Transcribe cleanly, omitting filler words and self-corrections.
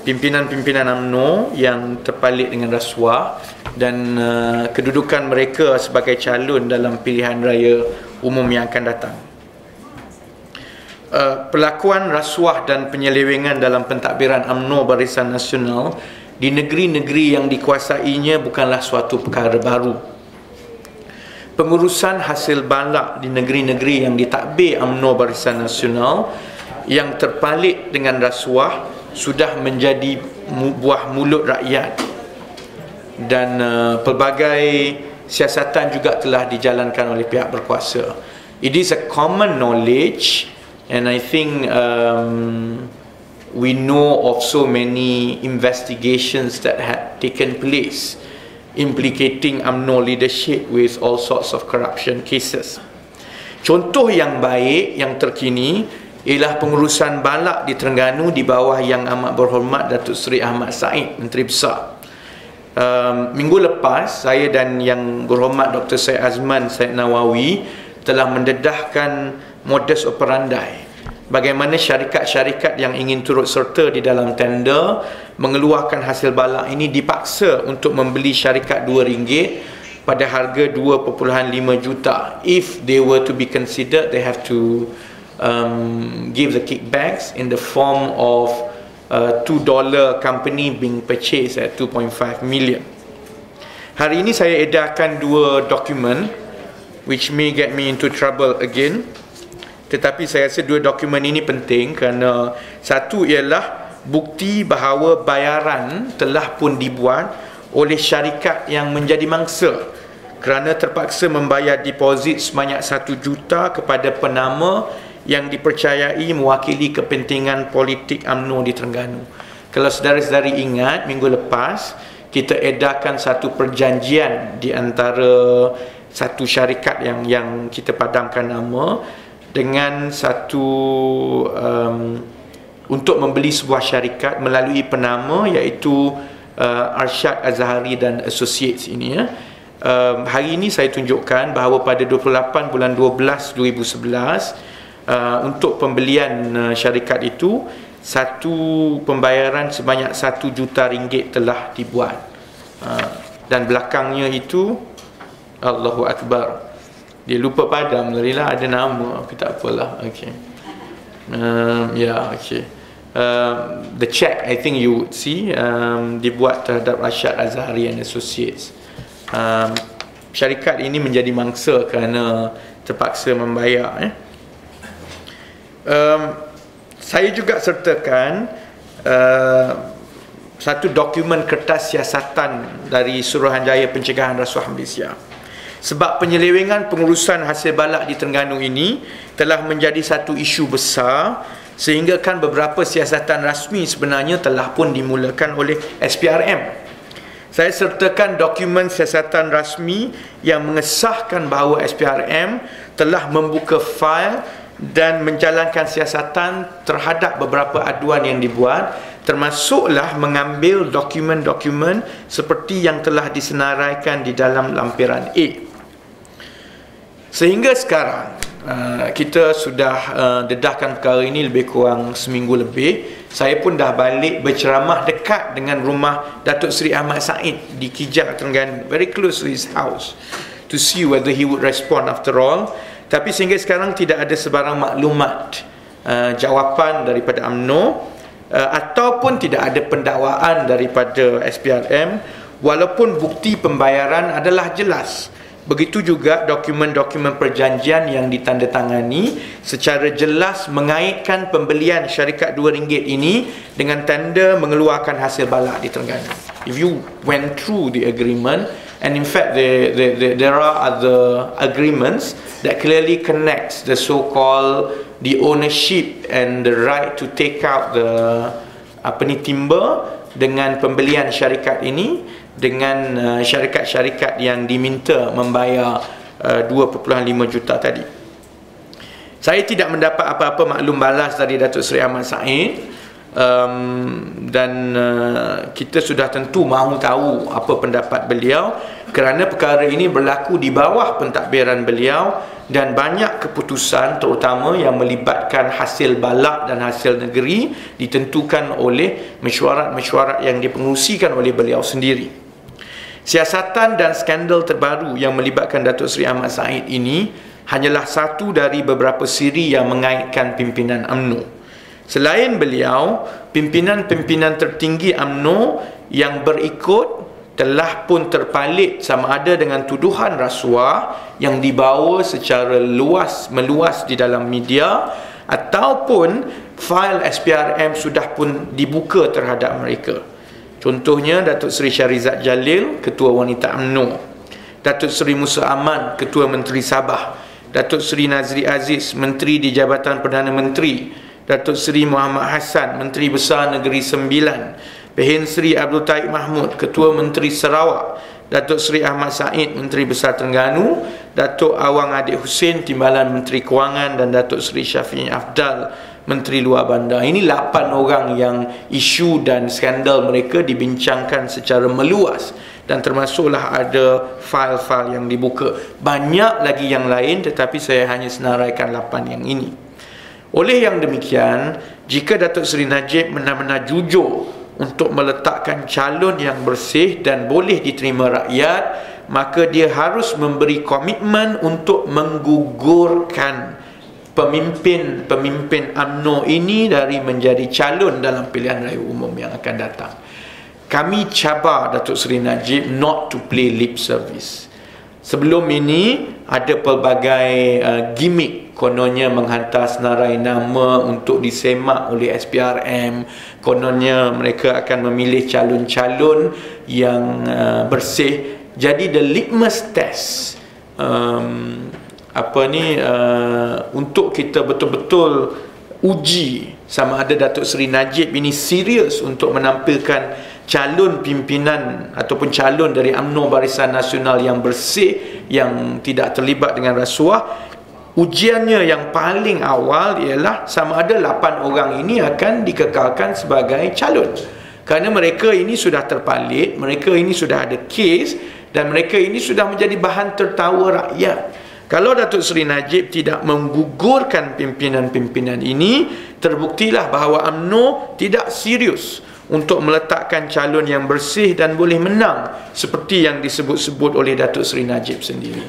pimpinan-pimpinan UMNO yang terpalit dengan rasuah dan kedudukan mereka sebagai calon dalam pilihan raya umum yang akan datang. Perlakuan rasuah dan penyelewengan dalam pentadbiran UMNO Barisan Nasional di negeri-negeri yang dikuasainya bukanlah suatu perkara baru. Pengurusan hasil balak di negeri-negeri yang ditadbir UMNO Barisan Nasional yang terpalit dengan rasuah sudah menjadi buah mulut rakyat, dan pelbagai siasatan juga telah dijalankan oleh pihak berkuasa. It is a common knowledge, and I think we know of so many investigations that had taken place implicating UMNO leadership with all sorts of corruption cases. Contoh yang baik yang terkini ialah pengurusan balak di Terengganu di bawah Yang Amat Berhormat Datuk Seri Ahmad Said, Menteri Besar. Minggu lepas, saya dan Yang Berhormat Dr. Syed Azman Syed Nawawi telah mendedahkan modus operandi bagaimana syarikat-syarikat yang ingin turut serta di dalam tender mengeluarkan hasil balak ini dipaksa untuk membeli syarikat RM2 pada harga 2.5 juta. If they were to be considered, they have to give the kickbacks in the form of $2 company being purchased at 2.5 million. Hari ini saya edarkan dua dokumen which may get me into trouble again. Tetapi saya rasa dua dokumen ini penting kerana satu ialah bukti bahawa bayaran telah pun dibuat oleh syarikat yang menjadi mangsa kerana terpaksa membayar deposit sebanyak 1 juta kepada penama yang dipercayai mewakili kepentingan politik UMNO di Terengganu. Kalau saudara-saudari ingat, minggu lepas kita edarkan satu perjanjian di antara satu syarikat yang kita padamkan nama dengan satu untuk membeli sebuah syarikat melalui penama iaitu Arsyad Azhari dan Associates ini ya. Hari ini saya tunjukkan bahawa pada 28 bulan 12 2011 untuk pembelian syarikat itu satu pembayaran sebanyak 1 juta ringgit telah dibuat, dan belakangnya itu Allahu Akbar, dia lupa padam tadi lah, ada nama, tapi tak apalah. Okay. The check I think you would see dibuat terhadap Rashad Azhari and Associates. Syarikat ini menjadi mangsa kerana terpaksa membayar. Saya juga sertakan satu dokumen kertas siasatan dari Suruhanjaya Pencegahan Rasuah Malaysia. Sebab penyelewengan pengurusan hasil balak di Terengganu ini telah menjadi satu isu besar, sehingga kan beberapa siasatan rasmi sebenarnya telah pun dimulakan oleh SPRM. Saya sertakan dokumen siasatan rasmi yang mengesahkan bahawa SPRM telah membuka fail dan menjalankan siasatan terhadap beberapa aduan yang dibuat, termasuklah mengambil dokumen-dokumen seperti yang telah disenaraikan di dalam lampiran A. Sehingga sekarang kita sudah dedahkan perkara ini lebih kurang seminggu lebih. Saya pun dah balik berceramah dekat dengan rumah Datuk Seri Ahmad Said di Kijang, Terengganu, very close to his house, to see whether he would respond after all. Tapi sehingga sekarang tidak ada sebarang maklumat jawapan daripada UMNO, ataupun tidak ada pendakwaan daripada SPRM, walaupun bukti pembayaran adalah jelas. Begitu juga dokumen-dokumen perjanjian yang ditandatangani secara jelas mengaitkan pembelian syarikat RM2 ini dengan tanda mengeluarkan hasil balak di Terengganu. If you went through the agreement, and in fact there are other agreements that clearly connects the so-called the ownership and the right to take out the timber dengan pembelian syarikat ini dengan syarikat-syarikat yang diminta membayar 2.5 juta tadi. Saya tidak mendapat apa-apa maklum balas dari Datuk Seri Ahmad Said dan kita sudah tentu mahu tahu apa pendapat beliau, kerana perkara ini berlaku di bawah pentadbiran beliau dan banyak keputusan terutama yang melibatkan hasil balak dan hasil negeri ditentukan oleh mesyuarat-mesyuarat yang dipengerusikan oleh beliau sendiri. Siasatan dan skandal terbaru yang melibatkan Datuk Seri Ahmad Said ini hanyalah satu dari beberapa siri yang mengaitkan pimpinan UMNO. Selain beliau, pimpinan-pimpinan tertinggi UMNO yang berikut telah pun terpalit sama ada dengan tuduhan rasuah yang dibawa secara meluas di dalam media, ataupun fail SPRM sudah pun dibuka terhadap mereka. Contohnya Datuk Seri Syarizat Jalil, Ketua Wanita UMNO, Datuk Seri Musa Aman, Ketua Menteri Sabah, Datuk Seri Nazri Aziz, Menteri di Jabatan Perdana Menteri, Datuk Seri Muhammad Hassan, Menteri Besar Negeri Sembilan, Pehin Seri Abdul Taib Mahmud, Ketua Menteri Sarawak, Datuk Seri Ahmad Said, Menteri Besar Terengganu, Datuk Awang Adik Hussein, Timbalan Menteri Kewangan, dan Datuk Seri Syafi'i Afdal, Menteri Luar Bandar. Ini 8 orang yang isu dan skandal mereka dibincangkan secara meluas, dan termasuklah ada fail-fail yang dibuka. Banyak lagi yang lain, tetapi saya hanya senaraikan 8 yang ini. Oleh yang demikian, jika Datuk Seri Najib benar-benar jujur untuk meletakkan calon yang bersih dan boleh diterima rakyat, maka dia harus memberi komitmen untuk menggugurkan pemimpin UMNO ini dari menjadi calon dalam pilihan raya umum yang akan datang. Kami cabar Datuk Seri Najib not to play lip service. Sebelum ini ada pelbagai gimmick, kononnya menghantar senarai nama untuk disemak oleh SPRM, kononnya mereka akan memilih calon-calon yang bersih. Jadi the litmus test untuk kita betul-betul uji sama ada Datuk Seri Najib ini serius untuk menampilkan calon pimpinan ataupun calon dari UMNO Barisan Nasional yang bersih, yang tidak terlibat dengan rasuah. Ujiannya yang paling awal ialah sama ada 8 orang ini akan dikekalkan sebagai calon, kerana mereka ini sudah terpalit, mereka ini sudah ada kes, dan mereka ini sudah menjadi bahan tertawa rakyat. Kalau Datuk Seri Najib tidak menggugurkan pimpinan-pimpinan ini, terbuktilah bahawa UMNO tidak serius untuk meletakkan calon yang bersih dan boleh menang seperti yang disebut-sebut oleh Datuk Seri Najib sendiri.